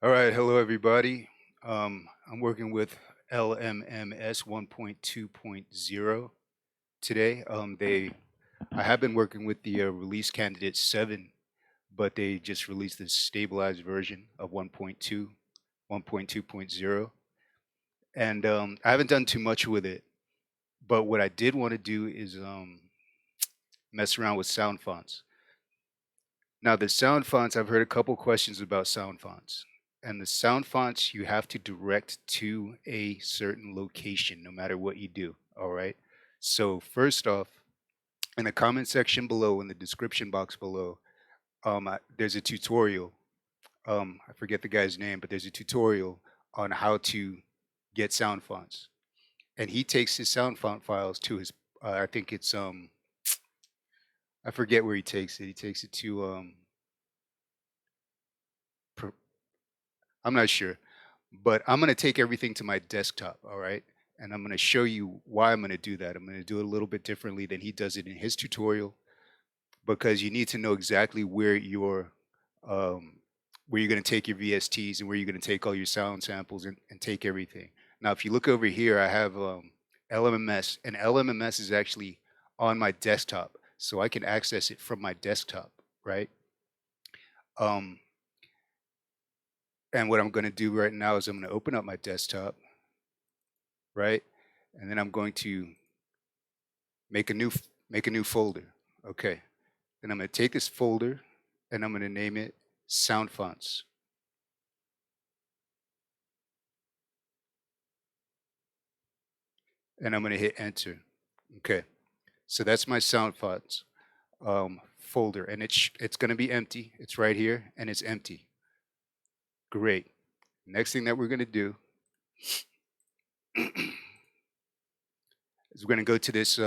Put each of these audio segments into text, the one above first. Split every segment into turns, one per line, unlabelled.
All right, hello everybody. I'm working with LMMS 1.2.0 today. I have been working with the release candidate 7, but they just released the stabilized version of 1.2, 1.2.0, and I haven't done too much with it. But what I did want to do is mess around with sound fonts. Now, the sound fonts, I've heard a couple questions about sound fonts. And the sound fonts you have to direct to a certain location, no matter what you do. All right. So, first off, in the comment section below, in the description box below, there's a tutorial. I forget the guy's name, but there's a tutorial on how to get sound fonts. And he takes his sound font files to his, I think it's, I forget where he takes it. He takes it to, I'm not sure, but I'm going to take everything to my desktop. All right. And I'm going to show you why I'm going to do that. I'm going to do it a little bit differently than he does it in his tutorial, because you need to know exactly um, where you're going to take your VSTs and where you're going to take all your sound samples and take everything. Now, if you look over here, I have LMMS, and LMMS is actually on my desktop, so I can access it from my desktop, right? Um, and what I'm going to do right now is I'm going to open up my desktop, right? And then I'm going to make a new folder. Okay. Then I'm going to take this folder and I'm going to name it SoundFonts. And I'm going to hit enter. Okay. So that's my SoundFonts folder, and it's going to be empty. It's right here, and it's empty. Great. Next thing that we're going to do is we're going to go to this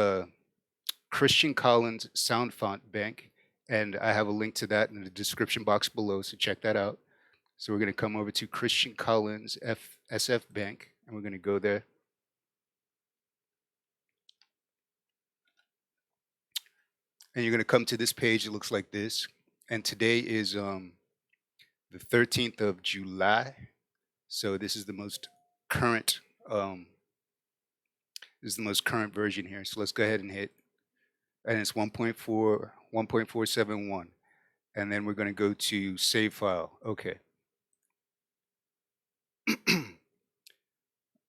Christian Collins sound font bank, and I have a link to that in the description box below, so check that out. So we're going to come over to Christian Collins SF Bank, and we're going to go there. And you're going to come to this page. It looks like this. And today is the 13th of July. So this is the most current version here. So let's go ahead and hit, and it's 1.4, 1.471. And then we're going to go to save file. Okay. Let's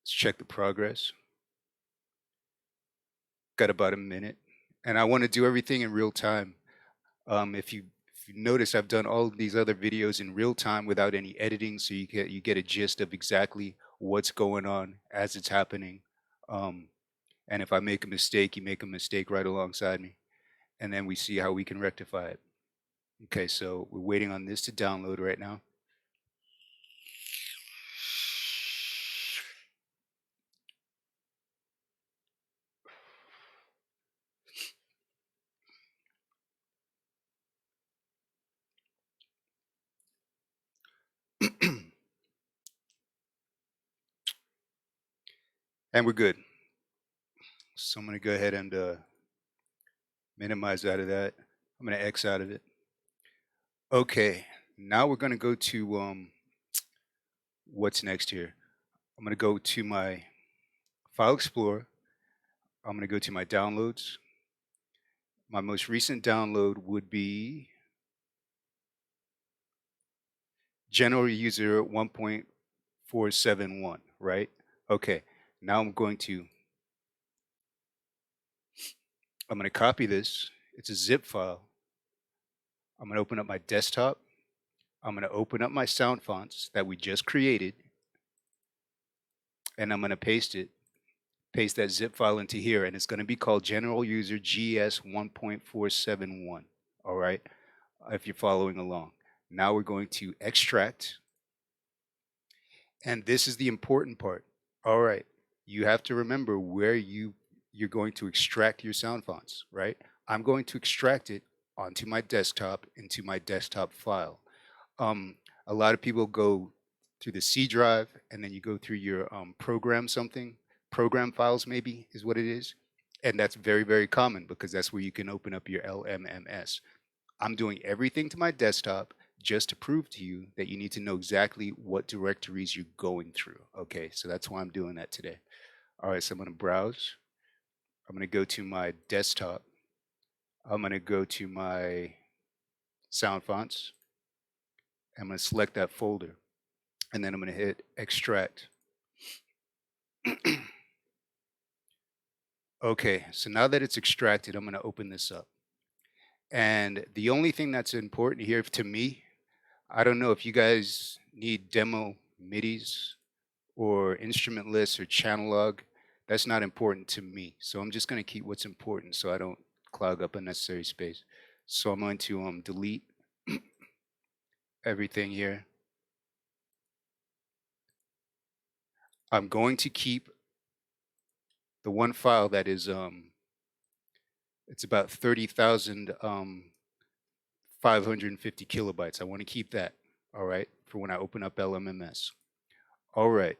check the progress. Got about a minute. And I want to do everything in real time. If you notice, I've done all of these other videos in real time without any editing, so you get a gist of exactly what's going on as it's happening. And if I make a mistake, you make a mistake right alongside me, and then we see how we can rectify it. Okay, so we're waiting on this to download right now. And we're good. So I'm going to go ahead and minimize out of that. I'm going to X out of it. Okay, now we're going to go to what's next here. I'm going to go to my File Explorer. I'm going to go to my downloads. My most recent download would be General User 1.471, right? Okay, now I'm going to copy this. It's a zip file. I'm going to open up my desktop. I'm going to open up my sound fonts that we just created, and I'm going to paste that zip file into here, and it's going to be called General User GS 1.471. All right, if you're following along. Now we're going to extract, and this is the important part. All right, you have to remember where you're going to extract your sound fonts, right? I'm going to extract it onto my desktop into my desktop file. A lot of people go through the C drive, and then you go through your program files maybe is what it is. And that's very, very common because that's where you can open up your LMMS. I'm doing everything to my desktop. just to prove to you that you need to know exactly what directories you're going through. Okay, so that's why I'm doing that today. All right, so I'm going to browse. I'm going to go to my desktop. I'm going to go to my SoundFonts. I'm going to select that folder, and then I'm going to hit extract. Okay, so now that it's extracted, I'm going to open this up. And the only thing that's important here to me, I don't know if you guys need demo MIDIs or instrument lists or channel log. That's not important to me. So I'm just going to keep what's important so I don't clog up unnecessary space. So I'm going to delete everything here. I'm going to keep the one file that is it's about 30,550 kilobytes. I want to keep that, all right, for when I open up LMMS. All right.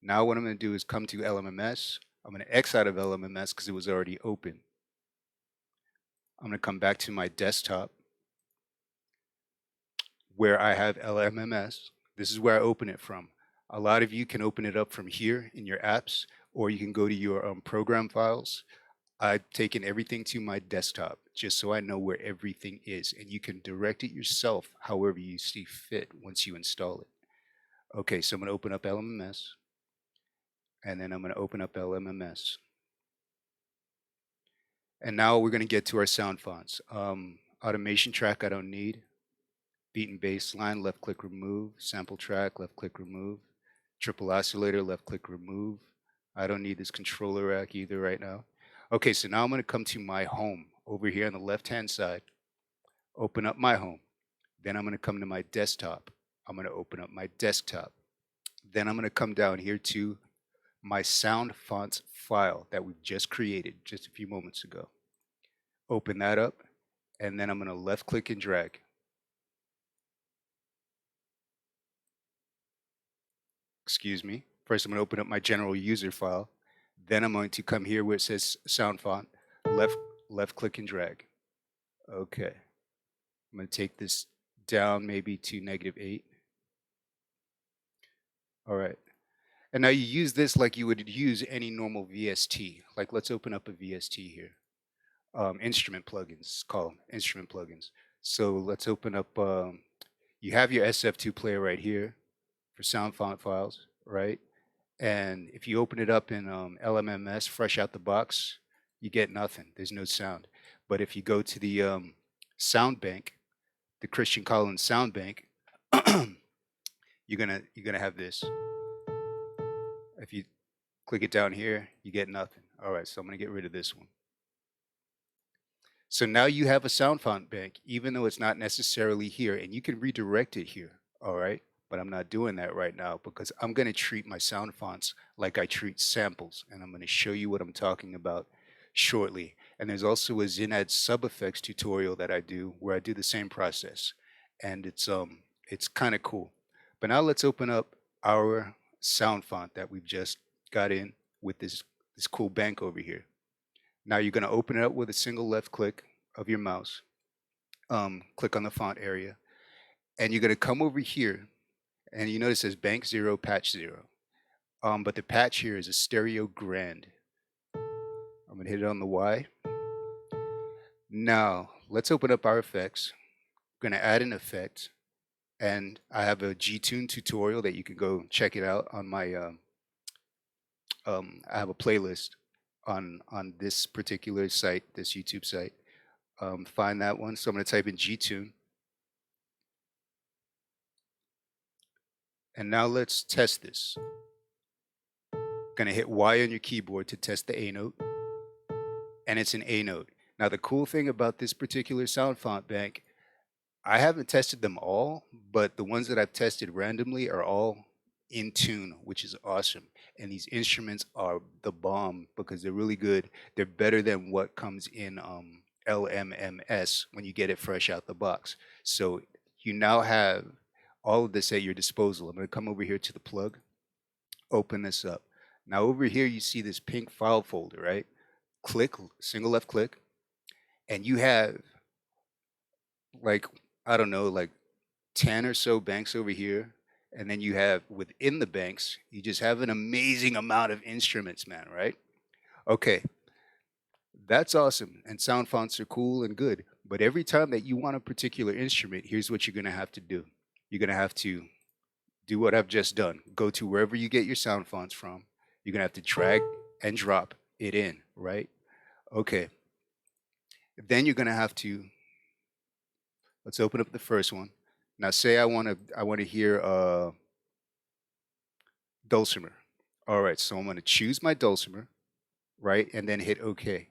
Now what I'm going to do is come to LMMS. I'm going to X out of LMMS because it was already open. I'm going to come back to my desktop where I have LMMS. This is where I open it from. A lot of you can open it up from here in your apps, or you can go to your program files. I've taken everything to my desktop just so I know where everything is, and you can direct it yourself however you see fit once you install it. Okay, so I'm going to open up LMMS, and then I'm going to open up LMMS. And now we're going to get to our sound fonts. Automation track I don't need. Beat and bass line, left click remove. Sample track, left click remove. Triple oscillator, left click remove. I don't need this controller rack either right now. Okay, so now I'm going to come to my home over here on the left hand side. Open up my home. Then I'm going to come to my desktop. I'm going to open up my desktop. Then I'm going to come down here to my SoundFonts file that we've just created just a few moments ago. Open that up, and then I'm going to left click and drag. Excuse me. First, I'm going to open up my general user file. Then I'm going to come here where it says SoundFont, left click and drag. Okay. I'm going to take this down maybe to -8. All right. And now you use this like you would use any normal VST. Like let's open up a VST here. Instrument plugins, call them instrument plugins. So let's open up, you have your SF2 player right here for SoundFont files, right? And if you open it up in LMMS fresh out the box, you get nothing. There's no sound. But if you go to the sound bank, the Christian Collins sound bank, you're gonna have this. If you click it down here, you get nothing. All right, so I'm gonna get rid of this one. So now you have a sound font bank, even though it's not necessarily here, and you can redirect it here, all right? But I'm not doing that right now because I'm gonna treat my sound fonts like I treat samples, and I'm gonna show you what I'm talking about shortly. And there's also a ZynAddSubFX tutorial that I do where I do the same process, and it's kind of cool. But now let's open up our sound font that we've just got in with this cool bank over here. Now you're going to open it up with a single left click of your mouse. Click on the font area, and you're going to come over here, and you notice it says bank 0, patch 0. But the patch here is a stereo grand. I'm going to hit it on the Y. Now let's open up our effects. I'm going to add an effect, and I have a G-Tune tutorial that you can go check it out on my. I have a playlist on this particular site, this YouTube site. Find that one. So I'm going to type in G-Tune. And now let's test this. Going to hit Y on your keyboard to test the A note. And it's an A note. Now the cool thing about this particular sound font bank, I haven't tested them all, but the ones that I've tested randomly are all in tune, which is awesome. And these instruments are the bomb because they're really good. They're better than what comes in LMMS when you get it fresh out the box. So you now have all of this at your disposal. I'm going to come over here to the plug, open this up. Now over here you see this pink file folder, right? Click, single left click, and you have like I don't know, like 10 or so banks over here. And then you have within the banks, you just have an amazing amount of instruments, man, right? Okay, that's awesome. And sound fonts are cool and good. But every time that you want a particular instrument, here's what you're going to have to do. You're going to have to do what I've just done. Go to wherever you get your sound fonts from. You're going to have to drag and drop it in, right? Okay. Then you're going to have to, let's open up the first one. Now say I want to hear dulcimer. All right, so I'm going to choose my dulcimer, right? And then hit OK.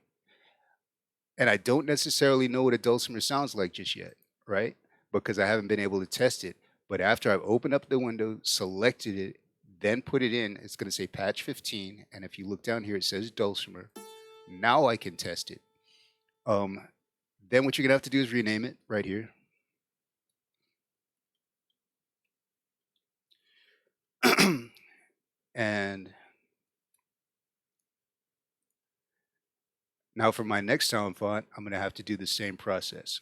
And I don't necessarily know what a dulcimer sounds like just yet, right? Because I haven't been able to test it. But after I've opened up the window, selected it, then put it in, it's going to say patch 15. And if you look down here, it says dulcimer. Now I can test it. Then what you're going to have to do is rename it right here. And now for my next sound font, I'm going to have to do the same process,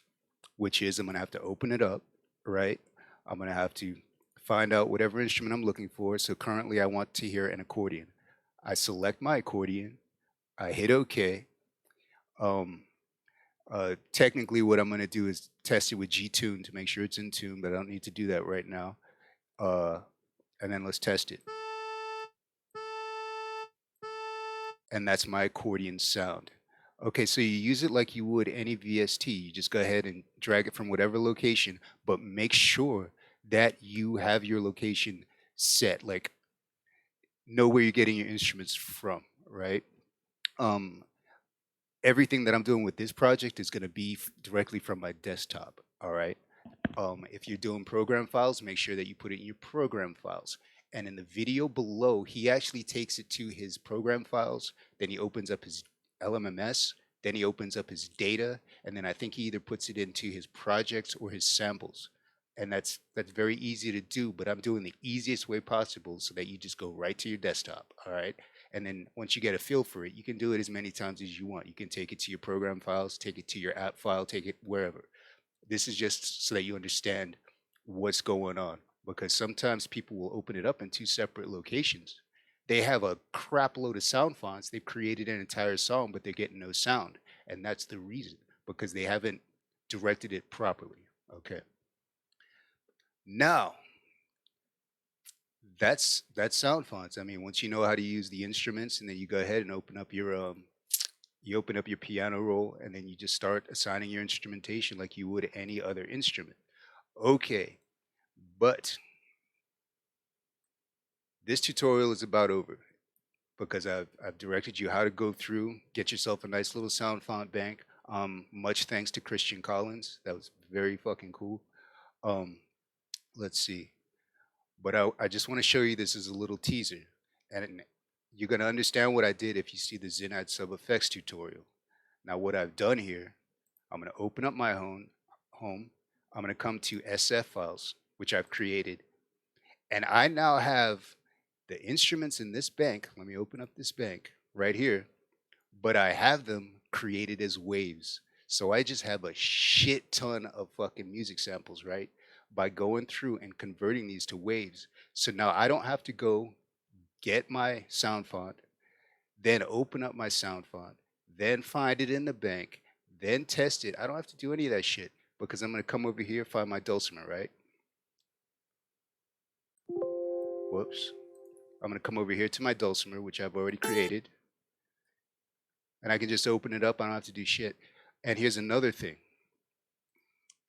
which is I'm going to have to open it up, right? I'm going to have to find out whatever instrument I'm looking for. So currently I want to hear an accordion. I select my accordion. I hit OK. Technically, what I'm going to do is test it with G-Tune to make sure it's in tune, but I don't need to do that right now. And then let's test it. And that's my accordion sound. Okay, so you use it like you would any VST. You just go ahead and drag it from whatever location, but make sure that you have your location set, like know where you're getting your instruments from, right? Everything that I'm doing with this project is going to be directly from my desktop, all right? If you're doing program files, make sure that you put it in your program files. And in the video below, he actually takes it to his program files. Then he opens up his LMMS. Then he opens up his data. And then I think he either puts it into his projects or his samples. And that's very easy to do, but I'm doing the easiest way possible so that you just go right to your desktop, all right? And then once you get a feel for it, you can do it as many times as you want. You can take it to your program files, take it to your app file, take it wherever. This is just so that you understand what's going on, because sometimes people will open it up in two separate locations. They have a crap load of sound fonts. They've created an entire song, but they're getting no sound. And that's the reason, because they haven't directed it properly. Okay. Now, that's sound fonts. I mean, once you know how to use the instruments, and then you go ahead and open up your piano roll, and then you just start assigning your instrumentation like you would any other instrument. Okay, but this tutorial is about over, because I've directed you how to go through, get yourself a nice little sound font bank. Much thanks to Christian Collins. That was very fucking cool. Let's see. But I just want to show you this as a little teaser. And you're going to understand what I did if you see the ZynAddSubFX tutorial. Now what I've done here, I'm going to open up my home. I'm going to come to SF files, which I've created. And I now have the instruments in this bank. Let me open up this bank right here. But I have them created as waves. So I just have a shit ton of fucking music samples, right? By going through and converting these to waves. So now I don't have to go get my sound font, then open up my sound font, then find it in the bank, then test it. I don't have to do any of that shit, because I'm going to come over here, find my dulcimer, right? Whoops. I'm going to come over here to my dulcimer, which I've already created. And I can just open it up. I don't have to do shit. And here's another thing.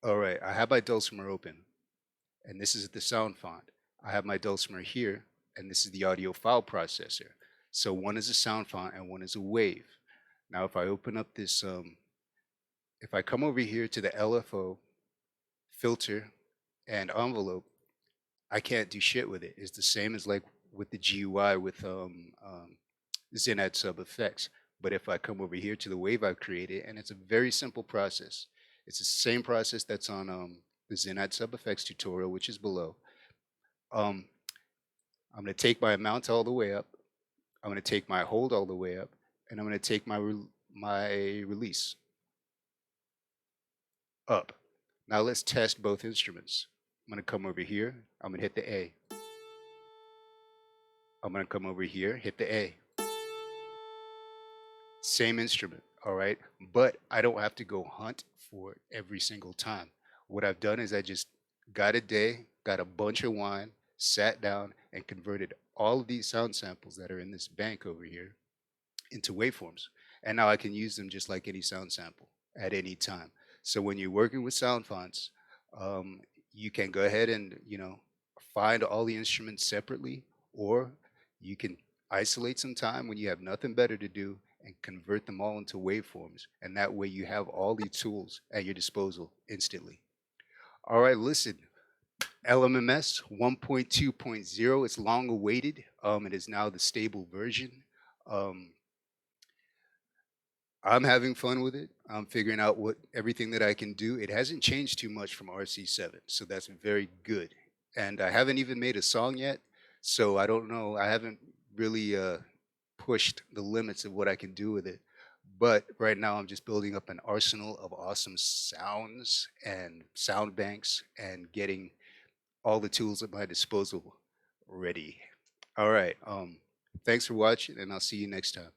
All right, I have my dulcimer open, and this is the sound font. I have my dulcimer here, and this is the audio file processor. So one is a sound font and one is a wave. Now, if I open up this, if I come over here to the LFO, filter, and envelope, I can't do shit with it. It's the same as like with the GUI with ZynAddSubFX. But if I come over here to the wave I've created, and it's a very simple process. It's the same process that's on the ZynAddSubFX tutorial, which is below. I'm going to take my amount all the way up. I'm going to take my hold all the way up, and I'm going to take my release up. Now let's test both instruments. I'm going to come over here. I'm going to hit the A. I'm going to come over here, hit the A. Same instrument, all right? But I don't have to go hunt for it every single time. What I've done is I just got a day, got a bunch of wine, sat down, and converted all of these sound samples that are in this bank over here into waveforms. And now I can use them just like any sound sample at any time. So when you're working with SoundFonts, um, you can go ahead and, find all the instruments separately, or you can isolate some time when you have nothing better to do and convert them all into waveforms. And that way you have all the tools at your disposal instantly. All right, listen, LMMS 1.2.0, it's long awaited. It is now the stable version. Um, I'm having fun with it. I'm figuring out what everything that I can do. It hasn't changed too much from RC7, so that's very good. And I haven't even made a song yet, so I don't know. I haven't really pushed the limits of what I can do with it. But right now, I'm just building up an arsenal of awesome sounds and sound banks and getting all the tools at my disposal ready. All right. Thanks for watching, and I'll see you next time.